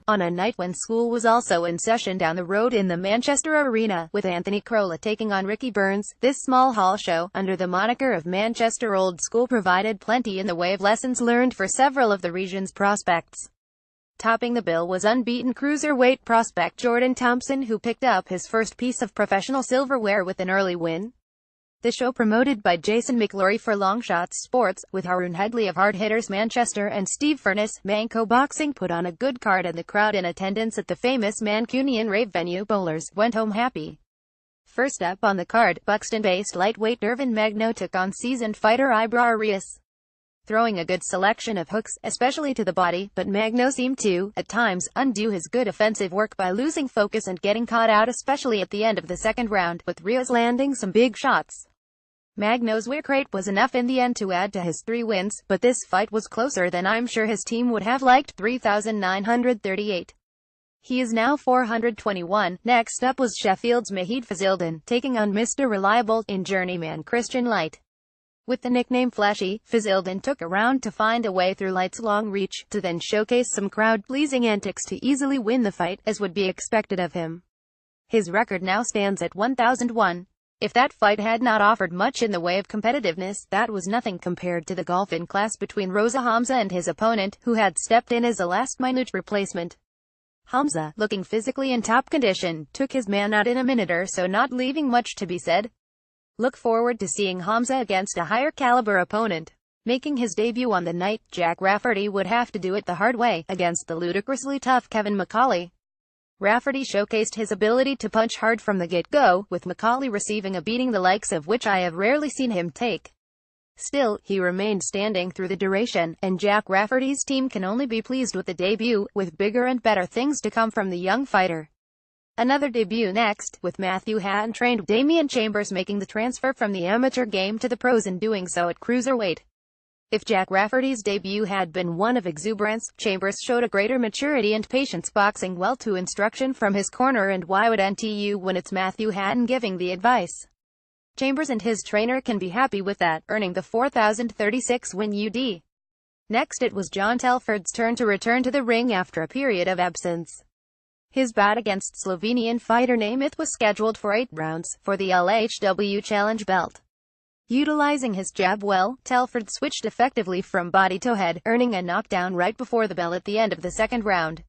On a night when school was also in session down the road in the Manchester Arena, with Anthony Croll taking on Ricky Burns, this small hall show, under the moniker of Manchester Old School, provided plenty in the way of lessons learned for several of the region's prospects. Topping the bill was unbeaten cruiserweight prospect Jordan Thompson, who picked up his first piece of professional silverware with an early win. The show, promoted by Jason McLaury for Longshots Sports, with Haroon Headley of Hard Hitters Manchester and Steve Furness, Manco Boxing, put on a good card, and the crowd in attendance at the famous Mancunian rave venue, Bowlers, went home happy. First up on the card, Buxton-based lightweight Dervin Magno took on seasoned fighter Ibra Arias. Throwing a good selection of hooks, especially to the body, but Magno seemed to, at times, undo his good offensive work by losing focus and getting caught out, especially at the end of the second round, with Arias landing some big shots. Magno's work rate was enough in the end to add to his 3 wins, but this fight was closer than I'm sure his team would have liked. 3,938. He is now 421. Next up was Sheffield's Mahid Fazildin, taking on Mr. Reliable in journeyman Christian Light. With the nickname Flashy, Fazildin took a round to find a way through Light's long reach, to then showcase some crowd-pleasing antics to easily win the fight, as would be expected of him. His record now stands at 1,001. If that fight had not offered much in the way of competitiveness, that was nothing compared to the golf-in class between Rosa Hamza and his opponent, who had stepped in as a last-minute replacement. Hamza, looking physically in top condition, took his man out in a minute or so, not leaving much to be said. Look forward to seeing Hamza against a higher-caliber opponent. Making his debut on the night, Jack Rafferty would have to do it the hard way, against the ludicrously tough Kevin McCauley. Rafferty showcased his ability to punch hard from the get-go, with McCauley receiving a beating the likes of which I have rarely seen him take. Still, he remained standing through the duration, and Jack Rafferty's team can only be pleased with the debut, with bigger and better things to come from the young fighter. Another debut next, with Matthew Hatton-trained Damian Chambers making the transfer from the amateur game to the pros, and doing so at cruiserweight. If Jack Rafferty's debut had been one of exuberance, Chambers showed a greater maturity and patience, boxing well to instruction from his corner, and why would NTU when it's Matthew Hatton giving the advice? Chambers and his trainer can be happy with that, earning the 4,036 win UD. Next it was John Telford's turn to return to the ring after a period of absence. His bout against Slovenian fighter Nemeth was scheduled for 8 rounds, for the LHW Challenge belt. Utilizing his jab well, Telford switched effectively from body to head, earning a knockdown right before the bell at the end of the second round.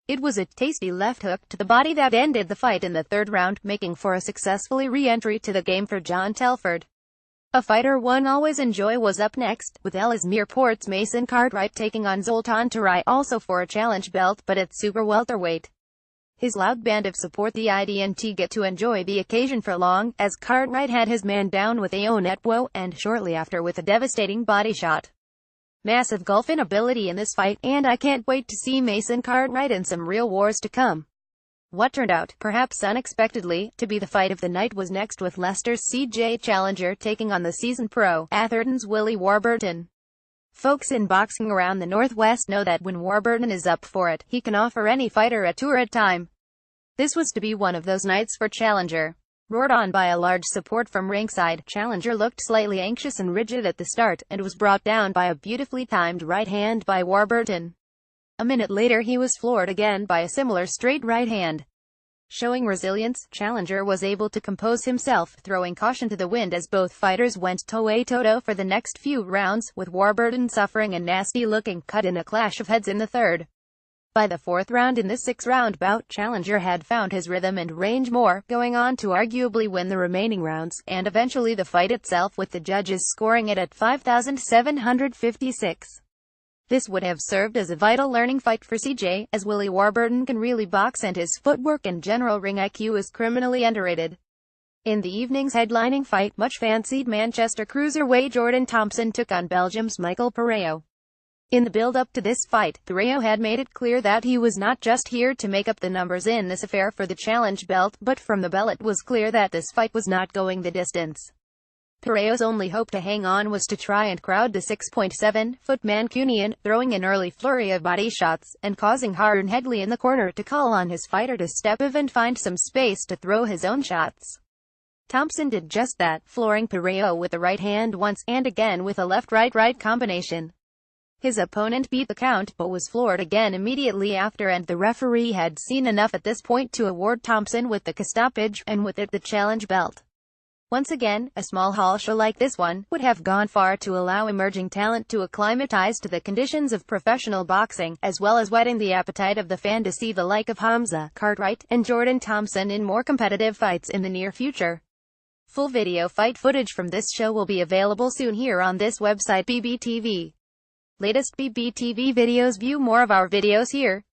It was a tasty left hook to the body that ended the fight in the third round, making for a successfully re-entry to the game for John Telford. A fighter one always enjoy was up next, with Ellesmere Port's Mason Cartwright taking on Zoltan Turay, also for a challenge belt, but at super welterweight. His loud band of support the IDNT get to enjoy the occasion for long, as Cartwright had his man down with Aon Etwo, and shortly after with a devastating body shot. Massive golf-in ability in this fight, and I can't wait to see Mason Cartwright in some real wars to come. What turned out, perhaps unexpectedly, to be the fight of the night was next, with Leicester's CJ Challenger taking on the seasoned pro, Atherton's Willie Warburton. Folks in boxing around the Northwest know that when Warburton is up for it, he can offer any fighter a tour at time. This was to be one of those nights for Challenger. Roared on by a large support from ringside, Challenger looked slightly anxious and rigid at the start, and was brought down by a beautifully timed right hand by Warburton. A minute later he was floored again by a similar straight right hand. Showing resilience, Challenger was able to compose himself, throwing caution to the wind as both fighters went toe-a-toe for the next few rounds, with Warburton suffering a nasty-looking cut in a clash of heads in the third. By the fourth round in this 6-round bout, Challenger had found his rhythm and range more, going on to arguably win the remaining rounds, and eventually the fight itself, with the judges scoring it at 5,756. This would have served as a vital learning fight for CJ, as Willie Warburton can really box and his footwork and general ring IQ is criminally underrated. In the evening's headlining fight, much fancied Manchester cruiserweight Jordan Thompson took on Belgium's Michael Pereiro. In the build-up to this fight, Pereiro had made it clear that he was not just here to make up the numbers in this affair for the challenge belt, but from the bell it was clear that this fight was not going the distance. Pereiro's only hope to hang on was to try and crowd the 6.7-foot Mancunian, throwing an early flurry of body shots, and causing Haroon Headley in the corner to call on his fighter to step up and find some space to throw his own shots. Thompson did just that, flooring Pereiro with the right hand once, and again with a left-right-right combination. His opponent beat the count, but was floored again immediately after, and the referee had seen enough at this point to award Thompson with the stoppage, and with it the challenge belt. Once again, a small hall show like this one would have gone far to allow emerging talent to acclimatize to the conditions of professional boxing, as well as whetting the appetite of the fan to see the like of Hamza, Cartwright, and Jordan Thompson in more competitive fights in the near future. Full video fight footage from this show will be available soon here on this website BBTV. Latest BBTV videos. View more of our videos here.